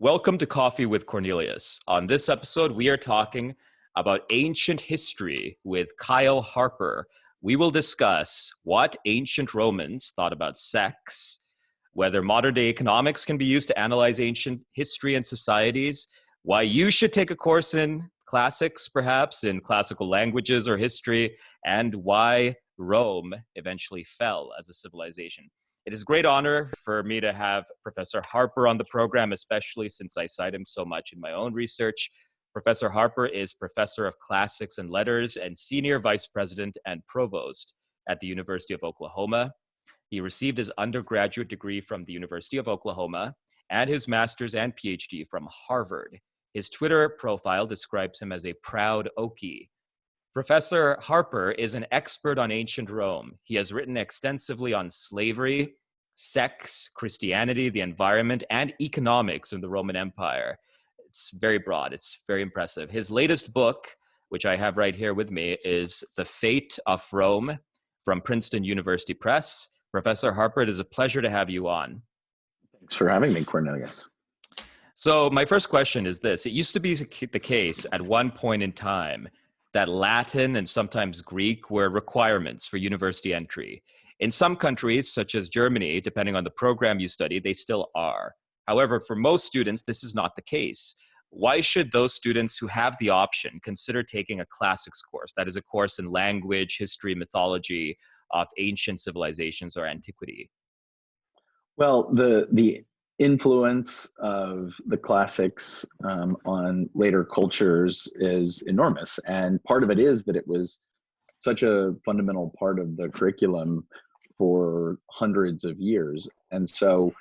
Welcome to Coffee with Cornelius. On this episode, we are talking about ancient history with Kyle Harper. We will discuss what ancient Romans thought about sex, whether modern-day economics can be used to analyze ancient history and societies, why you should take a course in classics, perhaps, in classical languages or history, and why Rome eventually fell as a civilization. It is a great honor for me to have Professor Harper on the program, especially since I cite him so much in my own research. Professor Harper is Professor of Classics and Letters and Senior Vice President and Provost at the University of Oklahoma. He received his undergraduate degree from the University of Oklahoma and his master's and PhD from Harvard. His Twitter profile describes him as a proud Okie. Professor Harper is an expert on ancient Rome. He has written extensively on slavery, sex, Christianity, the environment, and economics in the Roman Empire. It's very broad. It's very impressive. His latest book, which I have right here with me, is The Fate of Rome from Princeton University Press. Professor Harper, it is a pleasure to have you on. Thanks for having me, Cornelius. So my first question is this. It used to be the case at one point in time that Latin and sometimes Greek were requirements for university entry. In some countries, such as Germany, depending on the program you study, they still are. However, for most students, this is not the case. Why should those students who have the option consider taking a classics course, that is a course in language, history, mythology of ancient civilizations or antiquity? Well, the influence of the classics on later cultures is enormous. And part of it is that it was such a fundamental part of the curriculum for hundreds of years. And so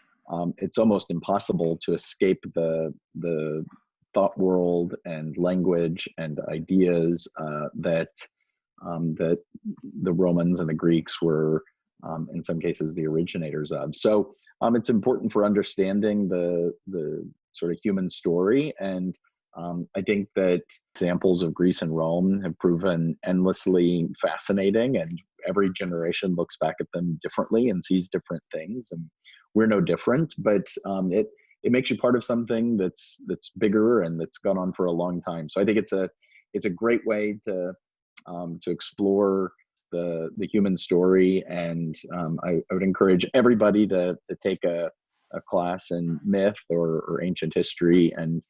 it's almost impossible to escape the thought world and language and ideas that the Romans and the Greeks were in some cases the originators of. So it's important for understanding the sort of human story. And I think that examples of Greece and Rome have proven endlessly fascinating, and every generation looks back at them differently and sees different things. And we're no different, but it makes you part of something that's bigger and that's gone on for a long time. So I think it's a great way to explore the human story, and I would encourage everybody to take a class in myth or ancient history, and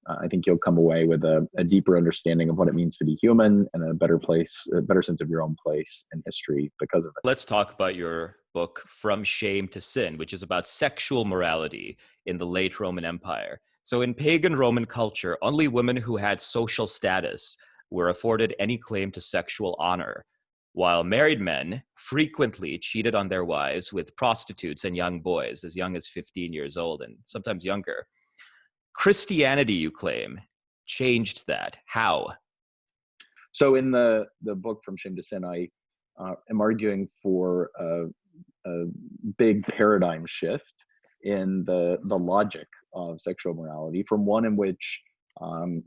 I think you'll come away with a deeper understanding of what it means to be human and a better sense of your own place in history because of it. Let's talk about your book, From Shame to Sin, which is about sexual morality in the late Roman Empire. So in pagan Roman culture, only women who had social status were afforded any claim to sexual honor, while married men frequently cheated on their wives with prostitutes and young boys as young as 15 years old and sometimes younger. Christianity, you claim, changed that. How? So in the book From Shame to Sin, I am arguing for a big paradigm shift in the logic of sexual morality, from one in which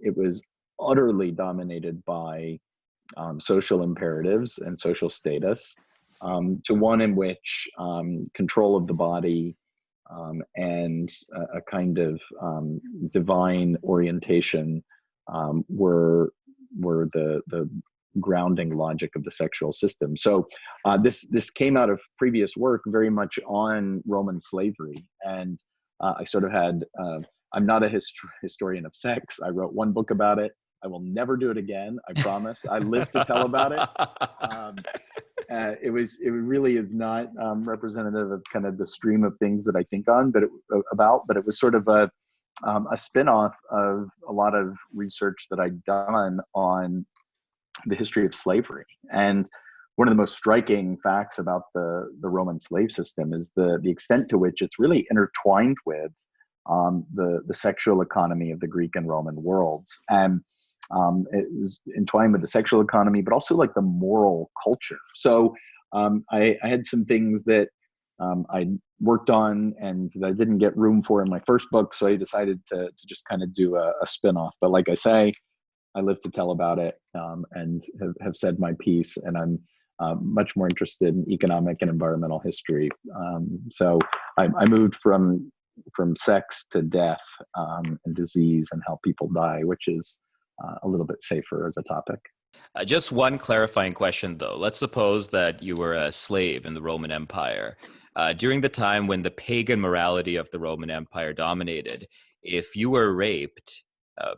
it was utterly dominated by social imperatives and social status, to one in which control of the body and a kind of divine orientation were the grounding logic of the sexual system. So this came out of previous work very much on Roman slavery, and I sort of had. I'm not a historian of sex. I wrote one book about it. I will never do it again. I promise. I live to tell about it. It really is not representative of kind of the stream of things that I think on, but it was sort of a spin-off of a lot of research that I'd done on the history of slavery. And one of the most striking facts about the Roman slave system is the extent to which it's really intertwined with the sexual economy of the Greek and Roman worlds. And it was entwined with the sexual economy, but also like the moral culture. So I had some things that I worked on and that I didn't get room for in my first book. So I decided to just kind of do a spin-off. But like I say, I live to tell about it, and have said my piece. And I'm much more interested in economic and environmental history. So I moved from from sex to death and disease and how people die, which is a little bit safer as a topic. Just one clarifying question, though. Let's suppose that you were a slave in the Roman Empire. During the time when the pagan morality of the Roman Empire dominated, if you were raped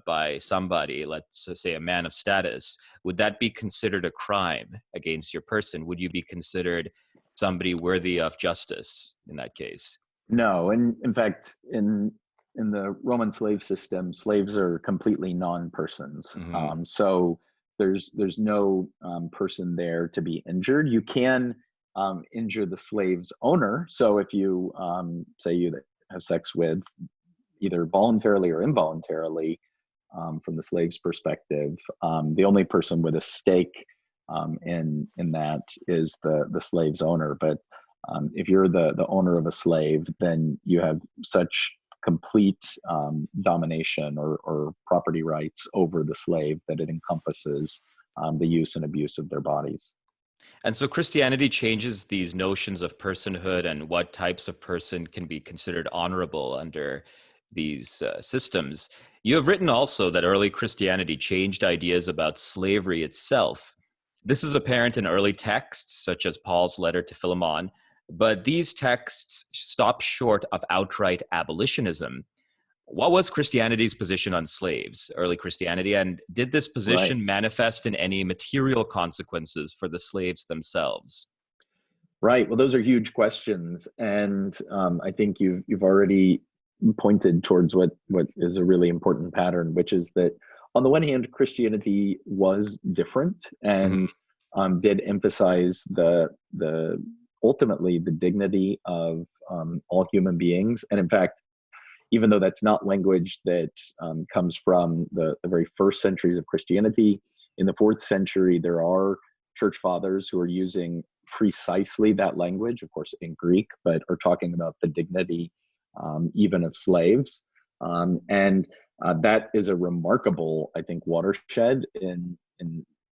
by somebody, let's say a man of status, would that be considered a crime against your person? Would you be considered somebody worthy of justice in that case? No, and in fact, in the Roman slave system, slaves are completely non-persons. Mm-hmm. So there's no person there to be injured. You can injure the slave's owner. So if you say you have sex with either voluntarily or involuntarily, from the slave's perspective, the only person with a stake in that is the slave's owner. But if you're the owner of a slave, then you have such complete domination or property rights over the slave that it encompasses the use and abuse of their bodies. And so Christianity changes these notions of personhood and what types of person can be considered honorable under these systems. You have written also that early Christianity changed ideas about slavery itself. This is apparent in early texts, such as Paul's letter to Philemon, but these texts stop short of outright abolitionism. What was Christianity's position on slaves, early Christianity, and did this position Right. manifest in any material consequences for the slaves themselves? Right. Well, those are huge questions, and I think you've already pointed towards what is a really important pattern, which is that on the one hand, Christianity was different Mhm. and did emphasize the ultimately the dignity of all human beings, and in fact, even though that's not language that comes from the very first centuries of Christianity, in the fourth century, there are church fathers who are using precisely that language, of course, in Greek, but are talking about the dignity even of slaves. And that is a remarkable, I think, watershed in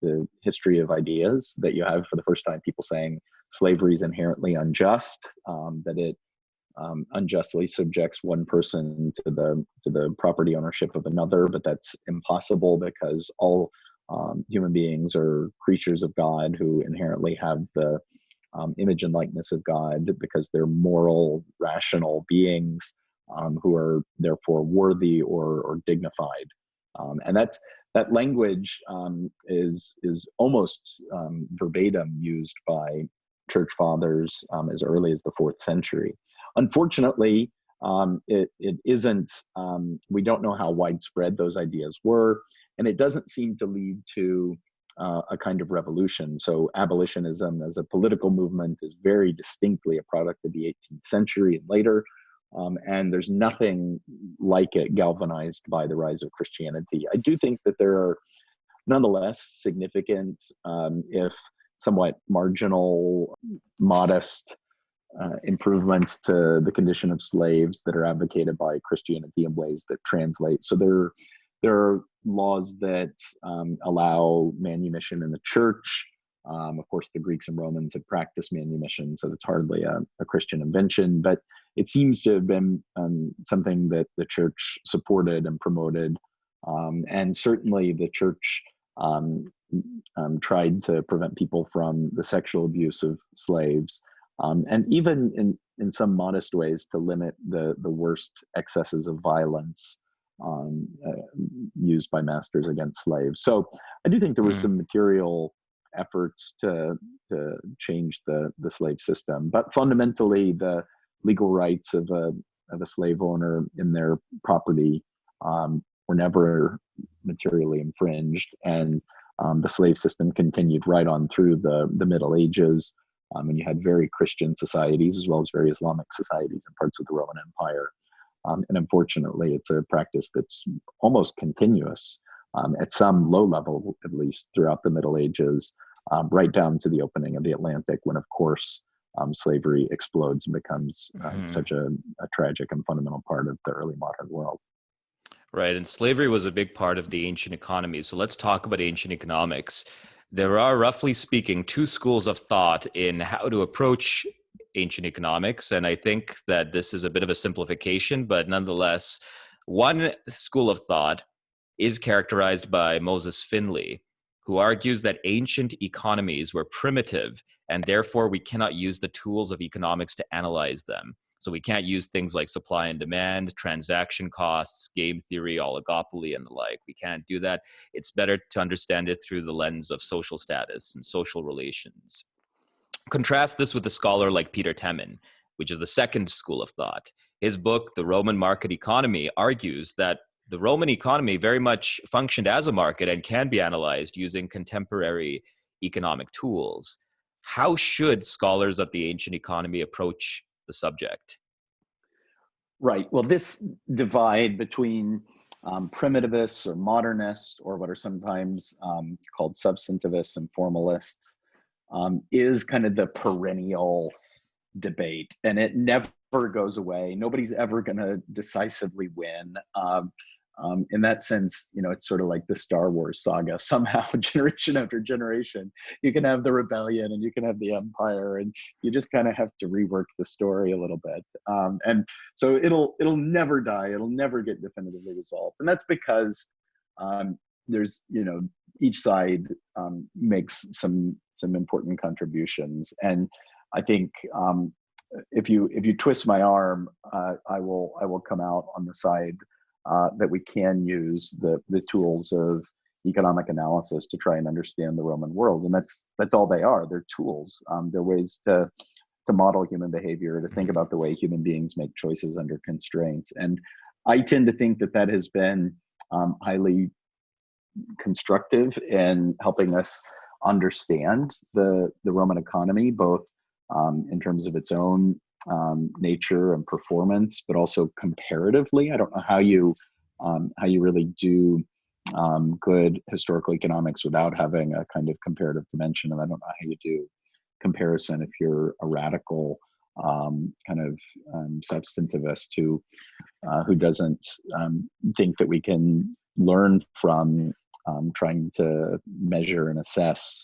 the history of ideas, that you have for the first time people saying slavery is inherently unjust, that it unjustly subjects one person to the property ownership of another, but that's impossible because all human beings are creatures of God who inherently have the image and likeness of God, because they're moral, rational beings who are therefore worthy or dignified. And that language is almost verbatim used by church fathers as early as the fourth century. Unfortunately, it isn't. We don't know how widespread those ideas were, and it doesn't seem to lead to a kind of revolution. So abolitionism as a political movement is very distinctly a product of the 18th century and later. And there's nothing like it galvanized by the rise of Christianity. I do think that there are nonetheless significant, if somewhat marginal, modest improvements to the condition of slaves that are advocated by Christianity in ways that translate. So there are laws that allow manumission in the church. Of course, the Greeks and Romans had practiced manumission, so it's hardly a Christian invention, but it seems to have been something that the church supported and promoted. And certainly the church tried to prevent people from the sexual abuse of slaves, and even in some modest ways to limit the worst excesses of violence used by masters against slaves. So I do think there was some material efforts to change the slave system, but fundamentally the legal rights of a slave owner in their property were never materially infringed, and the slave system continued right on through the Middle Ages, and you had very Christian societies as well as very Islamic societies in parts of the Roman Empire. And unfortunately, it's a practice that's almost continuous at some low level, at least throughout the Middle Ages, right down to the opening of the Atlantic, when, of course, slavery explodes and becomes such a tragic and fundamental part of the early modern world. Right, and slavery was a big part of the ancient economy. So let's talk about ancient economics. There are, roughly speaking, two schools of thought in how to approach ancient economics. And I think that this is a bit of a simplification, but nonetheless, one school of thought is characterized by Moses Finley, who argues that ancient economies were primitive and therefore we cannot use the tools of economics to analyze them. So we can't use things like supply and demand, transaction costs, game theory, oligopoly, and the like. We can't do that. It's better to understand it through the lens of social status and social relations. Contrast this with a scholar like Peter Temin, which is the second school of thought. His book, The Roman Market Economy, argues that the Roman economy very much functioned as a market and can be analyzed using contemporary economic tools. How should scholars of the ancient economy approach the subject? Right. Well, this divide between primitivists or modernists, or what are sometimes called substantivists and formalists, is kind of the perennial debate, and it never goes away. Nobody's ever going to decisively win. In that sense, it's sort of like the Star Wars saga. Somehow, generation after generation, you can have the rebellion and you can have the empire, and you just kind of have to rework the story a little bit. And so it'll never die. It'll never get definitively resolved, and that's because there's each side makes some important contributions. And I think if you twist my arm, I will come out on the side that we can use the tools of economic analysis to try and understand the Roman world, and that's all they are. They're tools. They're ways to model human behavior, to think about the way human beings make choices under constraints. And I tend to think that has been highly constructive in helping us understand the Roman economy, both in terms of its own nature and performance, but also comparatively. I don't know how you really do good historical economics without having a kind of comparative dimension, and I don't know how you do comparison if you're a radical kind of substantivist who doesn't think that we can learn from trying to measure and assess.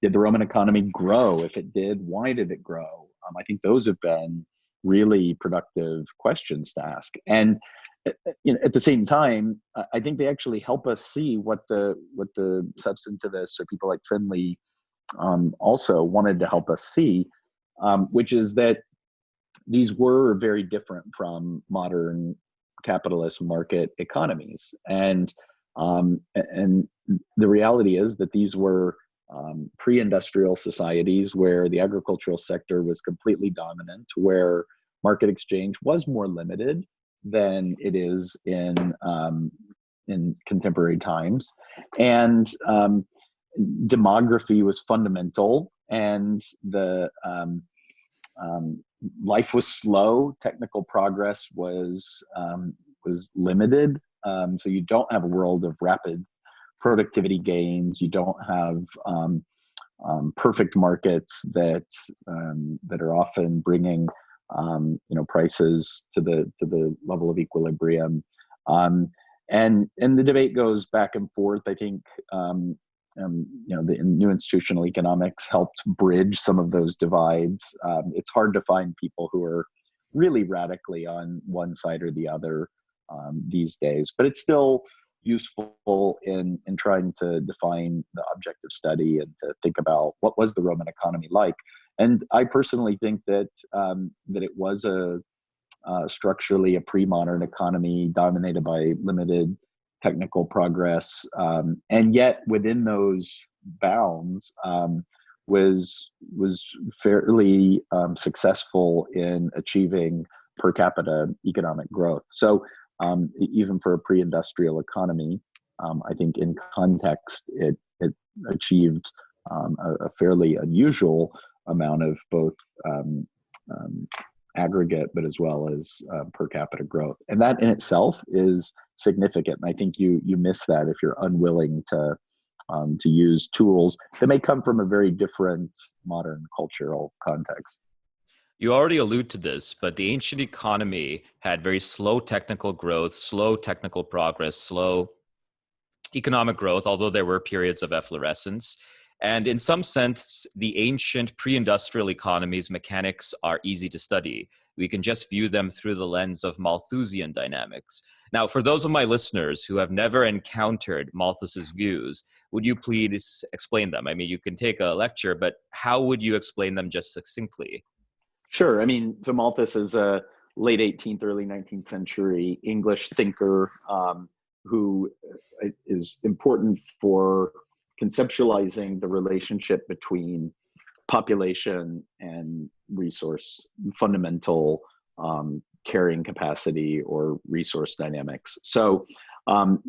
Did the Roman economy grow? If it did, why did it grow? I think those have been really productive questions to ask. And at the same time, I think they actually help us see what the substantivists or people like Finley also wanted to help us see, which is that these were very different from modern capitalist market economies. And the reality is that these were pre-industrial societies where the agricultural sector was completely dominant, where market exchange was more limited than it is in contemporary times, and demography was fundamental, and the life was slow. Technical progress was limited. So you don't have a world of rapid productivity gains. You don't have perfect markets that are often bringing prices to the level of equilibrium. And the debate goes back and forth. I think the new institutional economics helped bridge some of those divides. It's hard to find people who are really radically on one side or the other these days, but it's still useful in trying to define the object of study and to think about what was the Roman economy like. And I personally think that it was structurally a pre-modern economy dominated by limited technical progress, and yet within those bounds was fairly successful in achieving per capita economic growth. So even for a pre-industrial economy, I think in context it achieved a fairly unusual amount of both aggregate, but as well as per capita growth, and that in itself is significant. And I think you miss that if you're unwilling to use tools that may come from a very different modern cultural context. You already allude to this, but the ancient economy had very slow technical growth, slow technical progress, slow economic growth, although there were periods of efflorescence. And in some sense, the ancient pre-industrial economy's mechanics are easy to study. We can just view them through the lens of Malthusian dynamics. Now, for those of my listeners who have never encountered Malthus's views, would you please explain them? I mean, you can take a lecture, but how would you explain them just succinctly? Sure. I mean, so Malthus is a late 18th, early 19th century English thinker who is important for conceptualizing the relationship between population and resource, fundamental carrying capacity or resource dynamics. So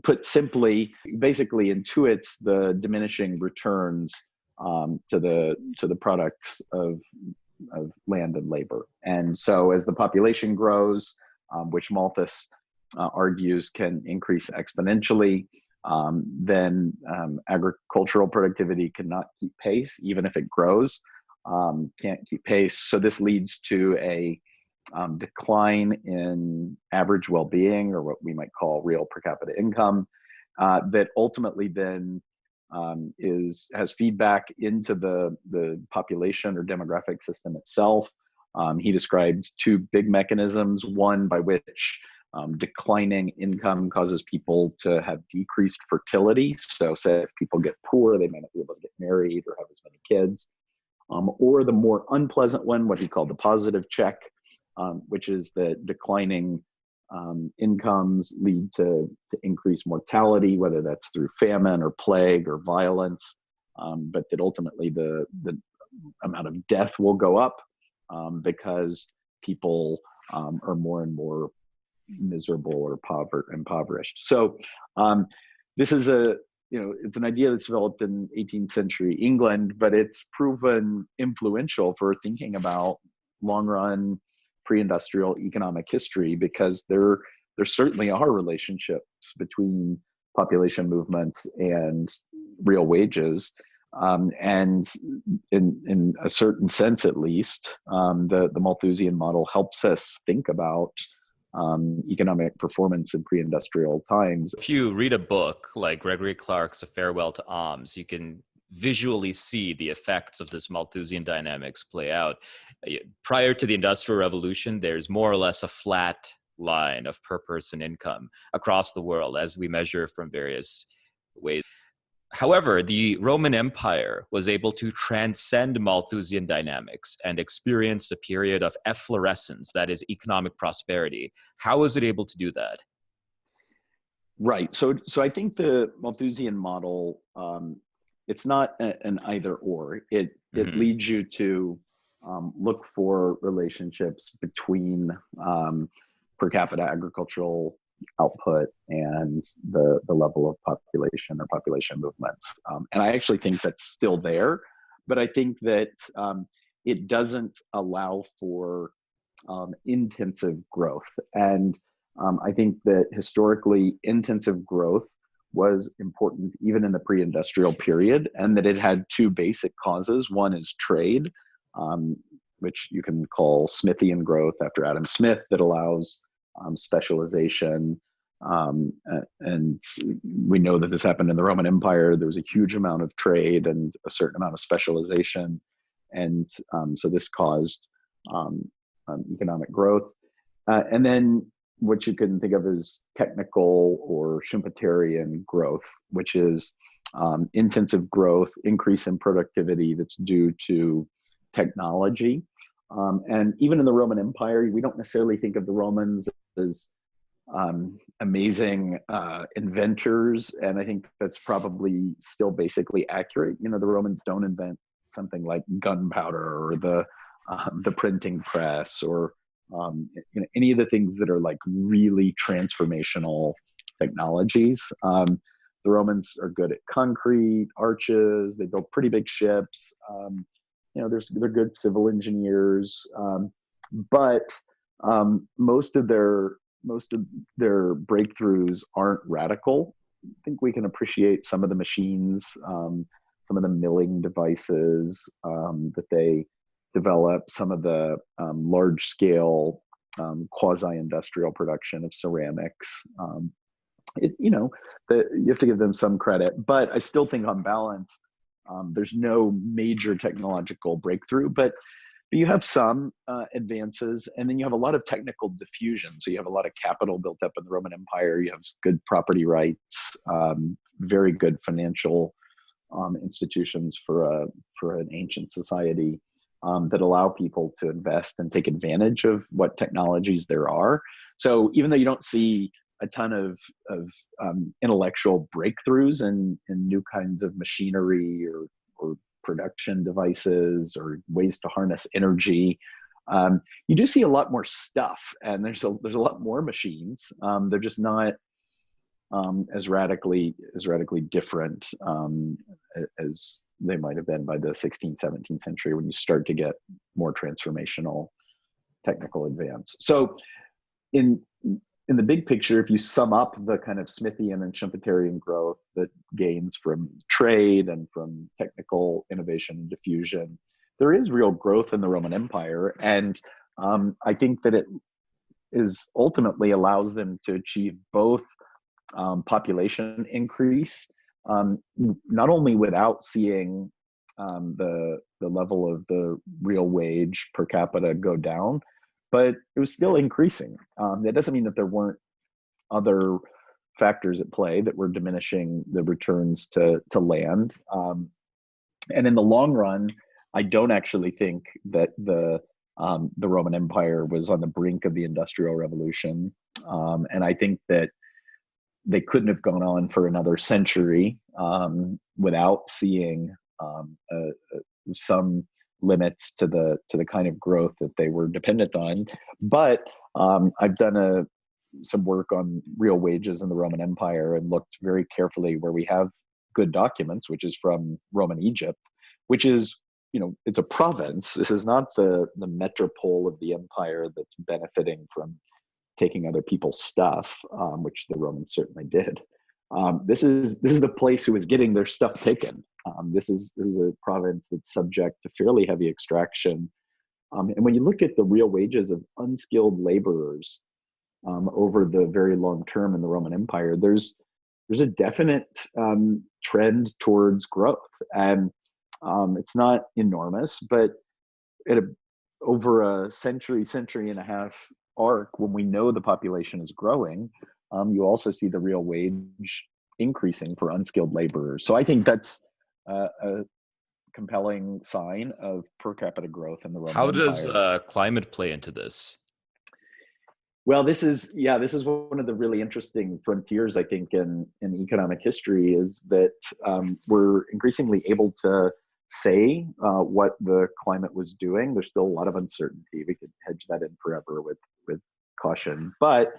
put simply, basically intuits the diminishing returns to the products of land and labor. And so as the population grows, which Malthus argues can increase exponentially, then agricultural productivity cannot keep pace, even if it grows, can't keep pace. So this leads to a decline in average well-being, or what we might call real per capita income, that ultimately then has feedback into the population or demographic system itself. He described two big mechanisms, one by which declining income causes people to have decreased fertility. So say if people get poor, they may not be able to get married or have as many kids. Or the more unpleasant one, what he called the positive check, which is that declining incomes lead to increased mortality, whether that's through famine or plague or violence, but that ultimately the amount of death will go up because people are more and more miserable or impoverished. So this is it's an idea that's developed in 18th century England, but it's proven influential for thinking about long run pre-industrial economic history, because there certainly are relationships between population movements and real wages. And in a certain sense, at least, the Malthusian model helps us think about economic performance in pre-industrial times. If you read a book like Gregory Clark's A Farewell to Alms, you can visually see the effects of this Malthusian dynamics play out. Prior to the Industrial Revolution, there's more or less a flat line of per person income across the world as we measure from various ways. However, the Roman Empire was able to transcend Malthusian dynamics and experience a period of efflorescence, that is, economic prosperity. How was it able to do that? Right. So I think the Malthusian model, it's not an either or. It leads you to look for relationships between per capita agricultural output and the level of population or population movements. And I actually think that's still there, but I think that it doesn't allow for intensive growth. And I think that historically intensive growth was important even in the pre-industrial period, and that it had two basic causes. One is trade, which you can call Smithian growth after Adam Smith, that allows specialization. And we know that this happened in the Roman Empire. There was a huge amount of trade and a certain amount of specialization. And so this caused economic growth. And then what you can think of as technical or Schumpeterian growth, which is intensive growth, increase in productivity that's due to technology. And even in the Roman Empire, we don't necessarily think of the Romans as amazing inventors. And I think that's probably still basically accurate. You know, the Romans don't invent something like gunpowder or the printing press or any of the things that are like really transformational technologies. The Romans are good at concrete, arches. They build pretty big ships. They're good civil engineers, but most of their breakthroughs aren't radical. I think we can appreciate some of the machines, some of the milling devices that they develop, some of the large-scale quasi-industrial production of ceramics. You have to give them some credit, but I still think on balance, There's no major technological breakthrough, but you have some advances, and then you have a lot of technical diffusion. So you have a lot of capital built up in the Roman Empire. You have good property rights, very good financial institutions for an ancient society that allow people to invest and take advantage of what technologies there are. So even though you don't see a ton of intellectual breakthroughs and new kinds of machinery or production devices or ways to harness energy, you do see a lot more stuff, and there's a lot more machines. They're just not as radically different as they might have been by the 16th, 17th century, when you start to get more transformational technical advance. So in the big picture, if you sum up the kind of Smithian and Schumpeterian growth that gains from trade and from technical innovation and diffusion, there is real growth in the Roman Empire. And I think that it is ultimately allows them to achieve both population increase, not only without seeing the level of the real wage per capita go down, but it was still increasing. That doesn't mean that there weren't other factors at play that were diminishing the returns to land. And in the long run, I don't actually think that the Roman Empire was on the brink of the Industrial Revolution. And I think that they couldn't have gone on for another century without seeing some limits to the kind of growth that they were dependent on. But I've done some work on real wages in the Roman Empire and looked very carefully where we have good documents, which is from Roman Egypt, which is, it's a province. This is not the metropole of the empire that's benefiting from taking other people's stuff, which the Romans certainly did. This is the place who is getting their stuff taken. This is a province that's subject to fairly heavy extraction. And when you look at the real wages of unskilled laborers over the very long term in the Roman Empire, there's a definite trend towards growth. And it's not enormous, but over a century and a half arc, when we know the population is growing, you also see the real wage increasing for unskilled laborers. So I think that's a compelling sign of per capita growth in the Roman How Empire. does climate play into this? Well, this is one of the really interesting frontiers, I think, in economic history, is that we're increasingly able to say what the climate was doing. There's still a lot of uncertainty. We could hedge that in forever with caution, but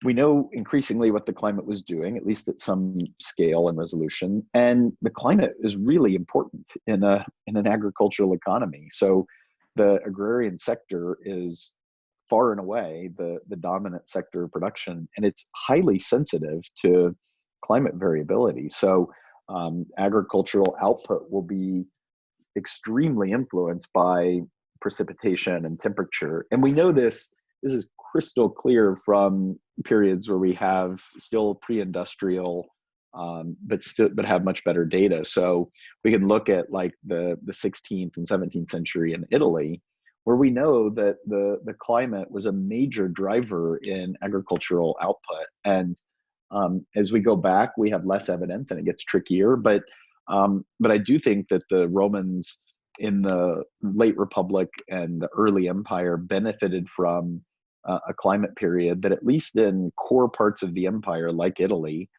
we know increasingly what the climate was doing, at least at some scale and resolution. And the climate is really important in an agricultural economy. So the agrarian sector is far and away the dominant sector of production, and it's highly sensitive to climate variability. So agricultural output will be extremely influenced by precipitation and temperature. And we know this is crystal clear from periods where we have still pre-industrial, but have much better data. So we can look at like the 16th and 17th century in Italy, where we know that the climate was a major driver in agricultural output. And as we go back, we have less evidence and it gets trickier. But I do think that the Romans in the late Republic and the early Empire benefited from a climate period that, at least in core parts of the empire, like Italy,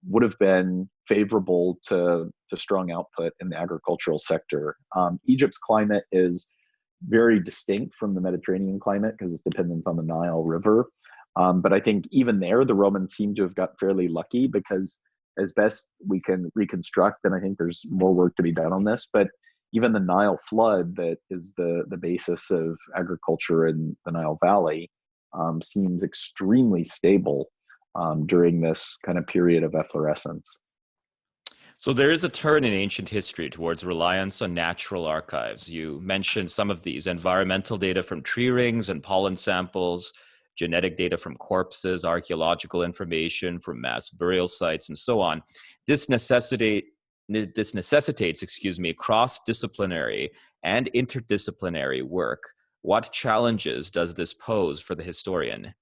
would have been favorable to strong output in the agricultural sector. Egypt's climate is very distinct from the Mediterranean climate because it's dependent on the Nile River. But I think even there, the Romans seem to have got fairly lucky, because as best we can reconstruct, and I think there's more work to be done on this, but even the Nile flood that is the basis of agriculture in the Nile Valley seems extremely stable during this kind of period of efflorescence. So there is a turn in ancient history towards reliance on natural archives. You mentioned some of these: environmental data from tree rings and pollen samples, genetic data from corpses, archaeological information from mass burial sites, and so on. This necessitates this necessitates, cross-disciplinary and interdisciplinary work. What challenges does this pose for the historian?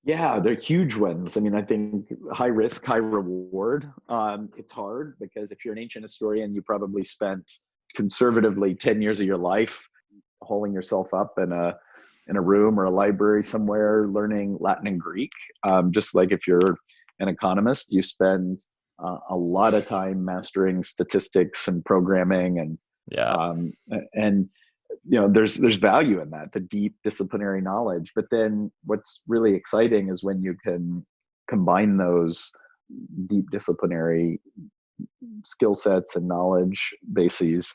Yeah, they're huge ones. I mean, I think high risk, high reward. It's hard because if you're an ancient historian, you probably spent conservatively 10 years of your life holding yourself up in a room or a library somewhere learning Latin and Greek. Just like if you're an economist, you spend a lot of time mastering statistics and programming Yeah. and there's value in that, the deep disciplinary knowledge. But then what's really exciting is when you can combine those deep disciplinary skill sets and knowledge bases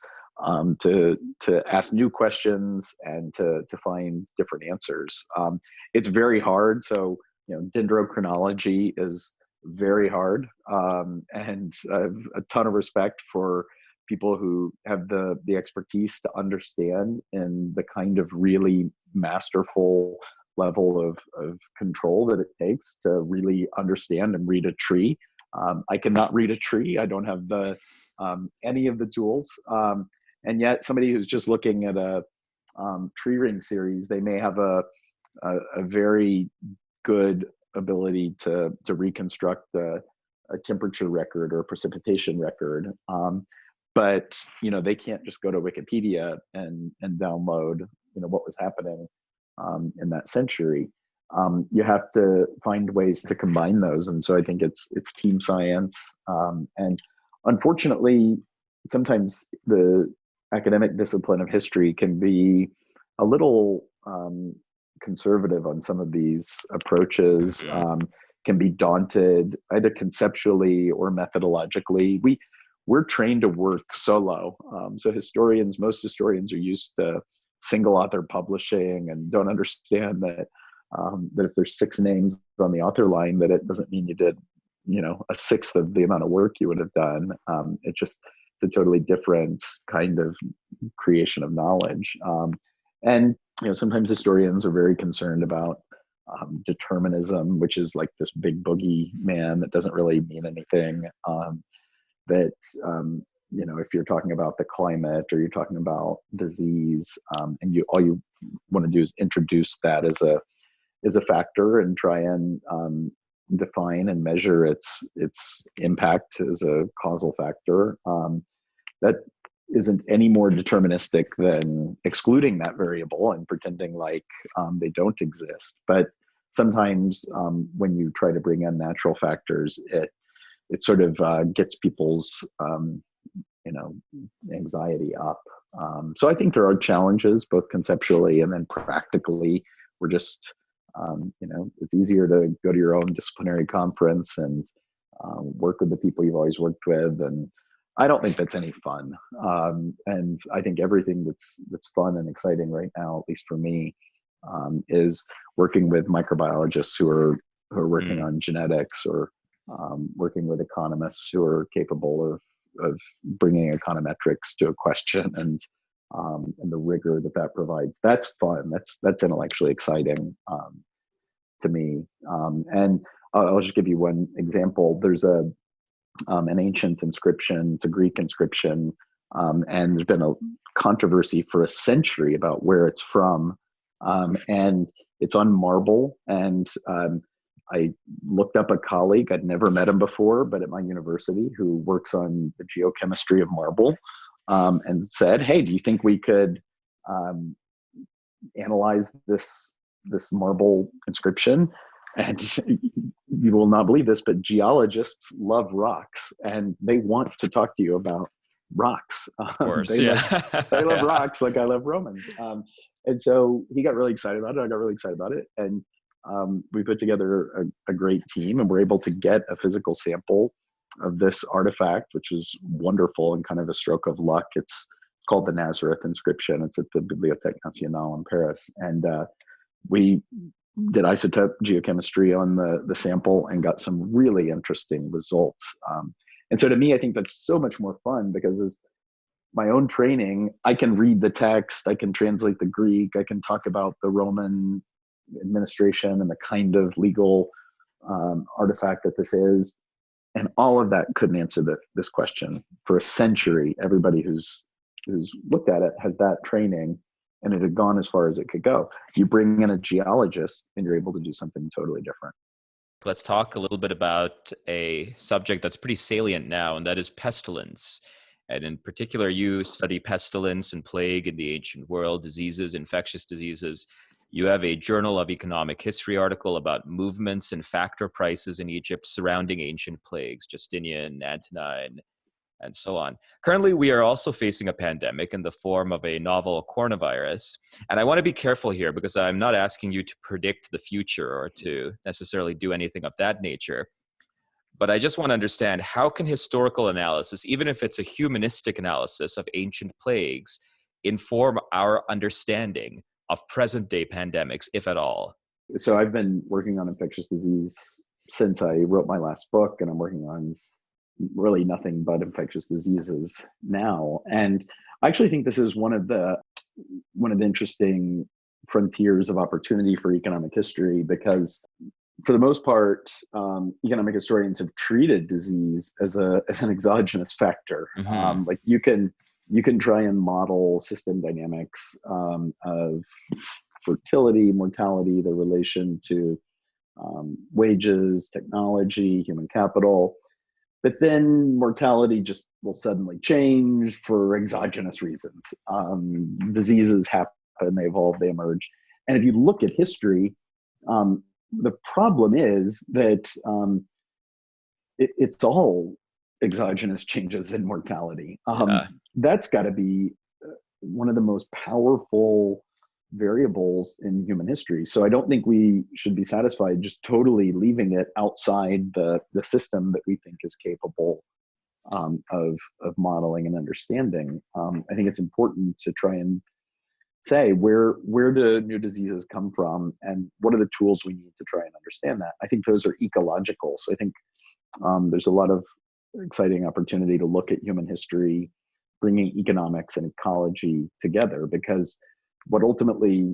to ask new questions and to find different answers. It's very hard. So dendrochronology is very hard, and I have a ton of respect for people who have the expertise to understand in the kind of really masterful level of control that it takes to really understand and read a tree. I cannot read a tree. I don't have any of the tools. And yet somebody who's just looking at a tree ring series, they may have a very good ability to reconstruct a temperature record or a precipitation record. But they can't just go to Wikipedia and download what was happening in that century. You have to find ways to combine those, and so I think it's team science. And unfortunately, sometimes the academic discipline of history can be a little conservative on some of these approaches. Can be daunted either conceptually or methodologically. We're trained to work solo. So most historians are used to single author publishing and don't understand that if there's 6 names on the author line, that it doesn't mean you did, a sixth of the amount of work you would have done. It's a totally different kind of creation of knowledge. And sometimes historians are very concerned about determinism, which is like this big boogey man that doesn't really mean anything. That if you're talking about the climate or you're talking about disease, and all you want to do is introduce that as a factor and try and define and measure its impact as a causal factor, that isn't any more deterministic than excluding that variable and pretending like they don't exist. But sometimes when you try to bring in natural factors, it sort of gets people's anxiety up. So I think there are challenges both conceptually and then practically. We're just it's easier to go to your own disciplinary conference and work with the people you've always worked with, and I don't think that's any fun. And I think everything that's fun and exciting right now, at least for me, is working with microbiologists who are working on genetics, or working with economists who are capable of bringing econometrics to a question, and the rigor that provides. That's fun. That's intellectually exciting to me. And I'll just give you one example. There's an ancient inscription. It's a Greek inscription, and there's been a controversy for a century about where it's from. And it's on marble. And I looked up a colleague, I'd never met him before, but at my university, who works on the geochemistry of marble, and said, "Hey, do you think we could analyze this marble inscription?" And you will not believe this, but geologists love rocks, and they want to talk to you about rocks. Of course, they love rocks like I love Romans. And so he got really excited about it. I got really excited about it. And we put together a great team, and we're able to get a physical sample of this artifact, which is wonderful and kind of a stroke of luck. It's called the Nazareth inscription. It's at the Bibliothèque Nationale in Paris. And we did isotope geochemistry on the sample and got some really interesting results. And so to me, I think that's so much more fun, because as my own training, I can read the text, I can translate the Greek, I can talk about the Roman administration and the kind of legal artifact that this is. And all of that couldn't answer this question. For a century, everybody who's looked at it has that training, and it had gone as far as it could go. You bring in a geologist and you're able to do something totally different. Let's talk a little bit about a subject that's pretty salient now, and that is pestilence. And in particular, you study pestilence and plague in the ancient world, diseases, infectious diseases. You have a Journal of Economic History article about movements and factor prices in Egypt surrounding ancient plagues, Justinian, Antonine, and so on. Currently, we are also facing a pandemic in the form of a novel coronavirus. And I want to be careful here because I'm not asking you to predict the future or to necessarily do anything of that nature. But I just want to understand, how can historical analysis, even if it's a humanistic analysis of ancient plagues, inform our understanding of present day pandemics, if at all? So I've been working on infectious disease since I wrote my last book, and I'm working on really nothing but infectious diseases now. And I actually think this is one of the interesting frontiers of opportunity for economic history, because for the most part, economic historians have treated disease as an exogenous factor. Mm-hmm. Like you can try and model system dynamics of fertility, mortality, the relation to wages, technology, human capital. But then mortality just will suddenly change for exogenous reasons. Diseases happen, they evolve, they emerge. And if you look at history, the problem is that it's all exogenous changes in mortality. That's got to be one of the most powerful variables in human history. So I don't think we should be satisfied just totally leaving it outside the system that we think is capable of modeling and understanding. I think it's important to try and say where do new diseases come from, and what are the tools we need to try and understand that. I think those are ecological. So I think there's a lot of exciting opportunity to look at human history, bringing economics and ecology together, because what ultimately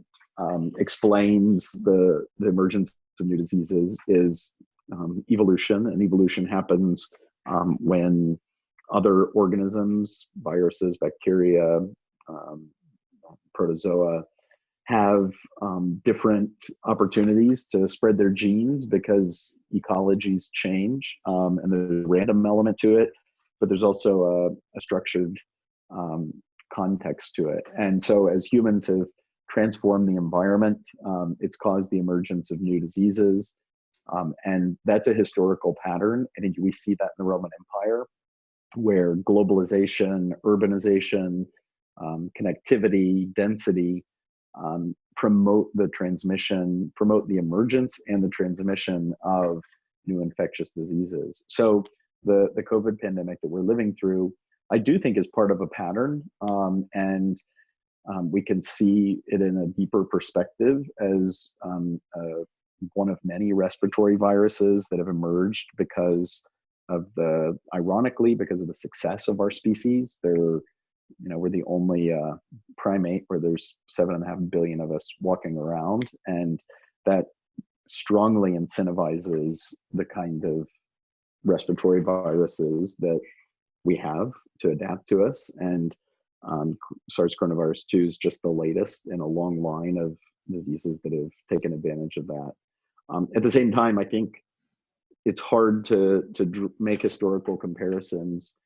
explains the emergence of new diseases is evolution, and evolution happens when other organisms, viruses, bacteria, protozoa, have different opportunities to spread their genes because ecologies change, and there's a random element to it, but there's also a structured context to it. And so as humans have transformed the environment, it's caused the emergence of new diseases. And that's a historical pattern. I think we see that in the Roman Empire, where globalization, urbanization, connectivity, density promote the emergence and the transmission of new infectious diseases. So the COVID pandemic that we're living through, I do think is part of a pattern, and we can see it in a deeper perspective as one of many respiratory viruses that have emerged because of ironically, because of the success of our species. We're the only primate where there's 7.5 billion of us walking around, and that strongly incentivizes the kind of respiratory viruses that we have to adapt to us. And SARS coronavirus 2 is just the latest in a long line of diseases that have taken advantage of that. At the same time, I think it's hard to make historical comparisons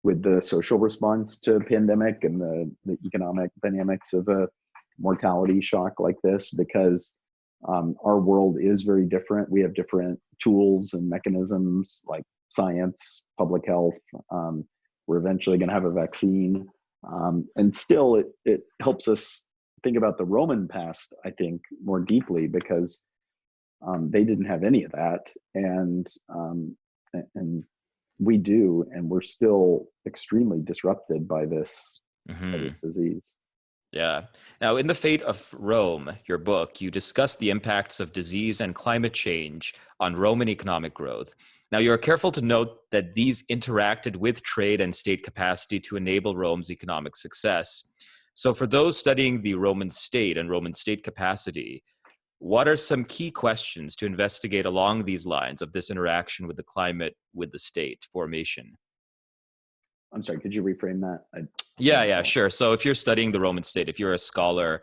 with the social response to a pandemic and the economic dynamics of a mortality shock like this, because our world is very different. We have different tools and mechanisms like science, public health. We're eventually going to have a vaccine. And still, it helps us think about the Roman past, I think, more deeply, because they didn't have any of that. And we do, and we're still extremely disrupted by this, by this disease. Yeah. Now, in The Fate of Rome, your book, you discuss the impacts of disease and climate change on Roman economic growth. Now, you're careful to note that these interacted with trade and state capacity to enable Rome's economic success. So for those studying the Roman state and Roman state capacity, What are some key questions to investigate along these lines of this interaction with the climate, with the state formation? I'm sorry, could you reframe that? Yeah, sure. So if you're studying the Roman state, if you're a scholar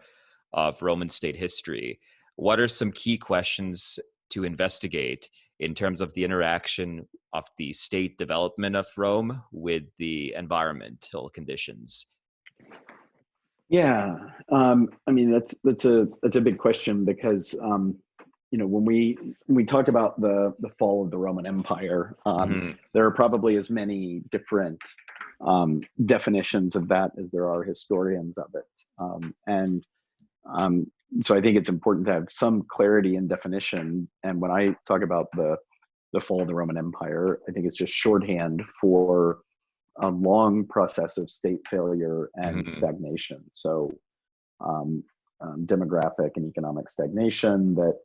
of Roman state history, what are some key questions to investigate in terms of the interaction of the state development of Rome with the environmental conditions? Yeah, I mean that's a big question because when we talk about the fall of the Roman Empire, Mhm. there are probably as many different definitions of that as there are historians of it, and so I think it's important to have some clarity in definition. And when I talk about the fall of the Roman Empire, I think it's just shorthand for a long process of state failure and Mhm. stagnation. So demographic and economic stagnation that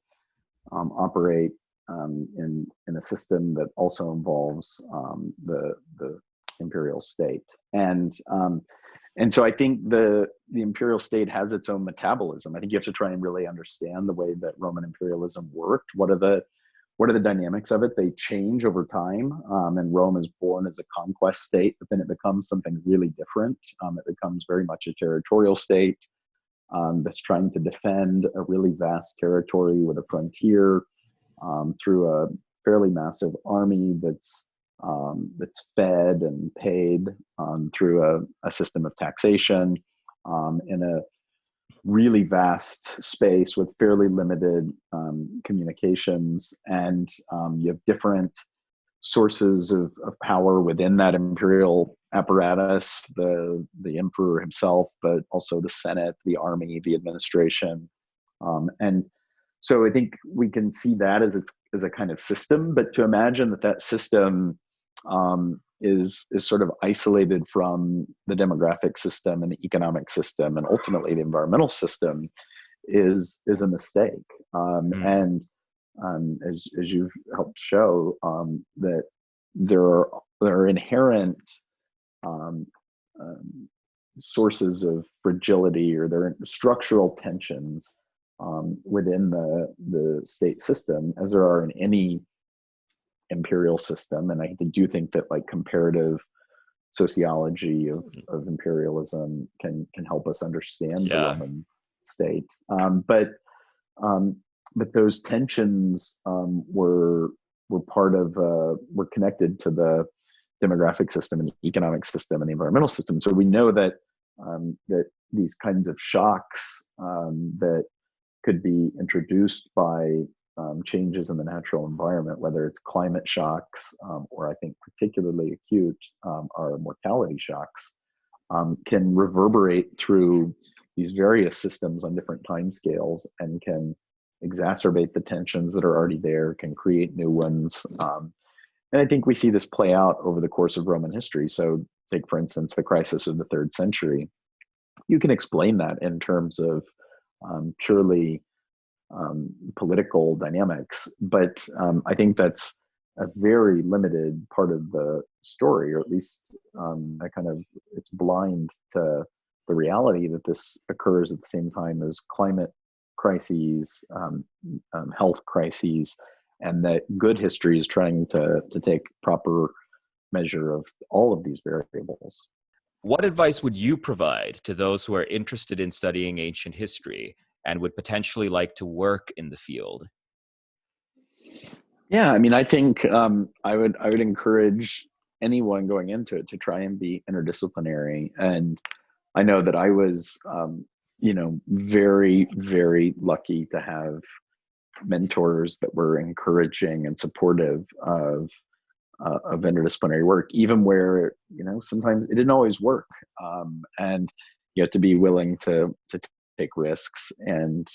operate in a system that also involves the imperial state. And so I think the imperial state has its own metabolism. I think you have to try and really understand the way that Roman imperialism worked. What are the dynamics of it? They change over time, and Rome is born as a conquest state, but then it becomes something really different. It becomes very much a territorial state that's trying to defend a really vast territory with a frontier through a fairly massive army that's fed and paid through a system of taxation in a really vast space with fairly limited communications, and you have different sources of power within that imperial apparatus, the emperor himself, but also the Senate, the army, the administration, and so I think we can see that as a kind of system. But to imagine that system is sort of isolated from the demographic system and the economic system and ultimately the environmental system is a mistake. Mm. And as you've helped show, that there are inherent um, um, sources of fragility, or there are structural tensions within the state system, as there are in any imperial system. And I do think that like comparative sociology of imperialism can help us understand the Yeah. Roman state. Um, but those tensions were part of were connected to the demographic system and the economic system and the environmental system. So we know that that these kinds of shocks that could be introduced by changes in the natural environment, whether it's climate shocks or I think particularly acute are mortality shocks, can reverberate through these various systems on different timescales and can exacerbate the tensions that are already there, can create new ones. And I think we see this play out over the course of Roman history. So, take for instance the crisis of the third century. You can explain that in terms of purely political dynamics, but I think that's a very limited part of the story, or at least it's blind to the reality that this occurs at the same time as climate crises, health crises, and that good history is trying to take proper measure of all of these variables. What advice would you provide to those who are interested in studying ancient history and would potentially like to work in the field? Yeah, I mean, I think I would encourage anyone going into it to try and be interdisciplinary. And I know that I was, very, very lucky to have mentors that were encouraging and supportive of interdisciplinary work, even where sometimes it didn't always work, and you have to be willing to take risks and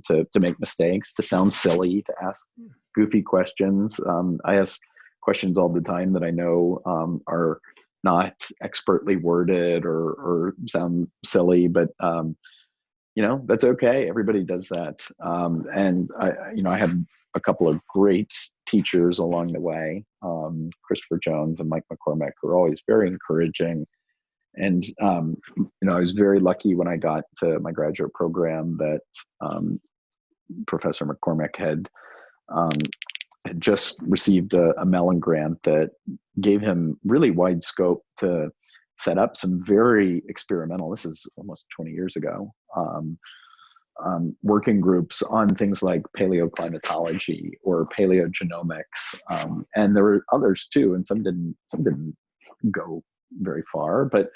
to make mistakes, to sound silly, to ask goofy questions. I ask questions all the time that I know are not expertly worded or sound silly, but that's okay. Everybody does that. And I had a couple of great teachers along the way, Christopher Jones and Mike McCormick, who are always very encouraging. And I was very lucky when I got to my graduate program that Professor McCormick had just received a Mellon grant that gave him really wide scope to set up some very experimental, this is almost 20 years ago, working groups on things like paleoclimatology or paleogenomics. And there were others too, and some didn't go very far, but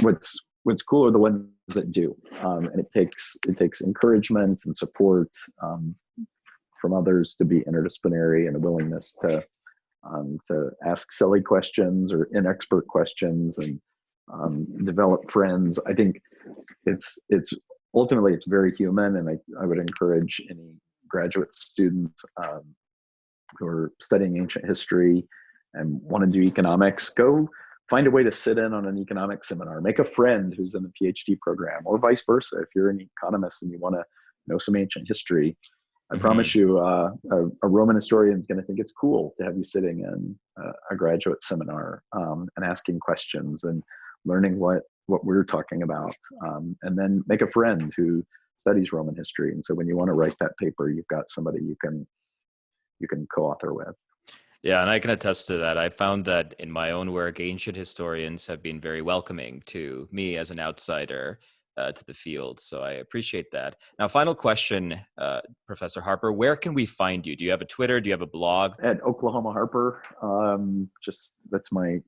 what's cool are the ones that do. And it takes encouragement and support from others to be interdisciplinary, and a willingness to ask silly questions or inexpert questions, and develop friends. I think it's ultimately it's very human, and I would encourage any graduate students who are studying ancient history and want to do economics, go find a way to sit in on an economics seminar, make a friend who's in the PhD program, or vice versa. If you're an economist and you want to know some ancient history, I promise you, a Roman historian is going to think it's cool to have you sitting in a graduate seminar and asking questions and learning what we're talking about, and then make a friend who studies Roman history. And so when you want to write that paper, you've got somebody you can co-author with. Yeah, and I can attest to that. I found that in my own work, ancient historians have been very welcoming to me as an outsider to the field. So I appreciate that. Now, final question, Professor Harper, where can we find you? Do you have a Twitter? Do you have a blog? At Oklahoma Harper. Just that's my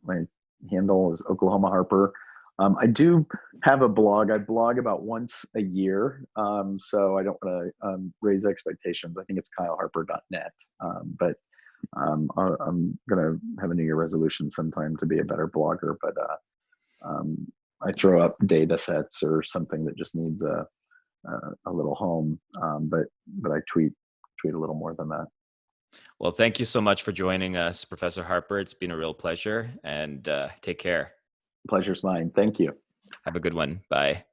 handle is Oklahoma Harper. I do have a blog. I blog about once a year, so I don't want to raise expectations. I think it's kyleharper.net, but I'm going to have a New Year resolution sometime to be a better blogger, but I throw up data sets or something that just needs a little home, but I tweet a little more than that. Well, thank you so much for joining us, Professor Harper. It's been a real pleasure, and take care. Pleasure's mine. Thank you. Have a good one. Bye.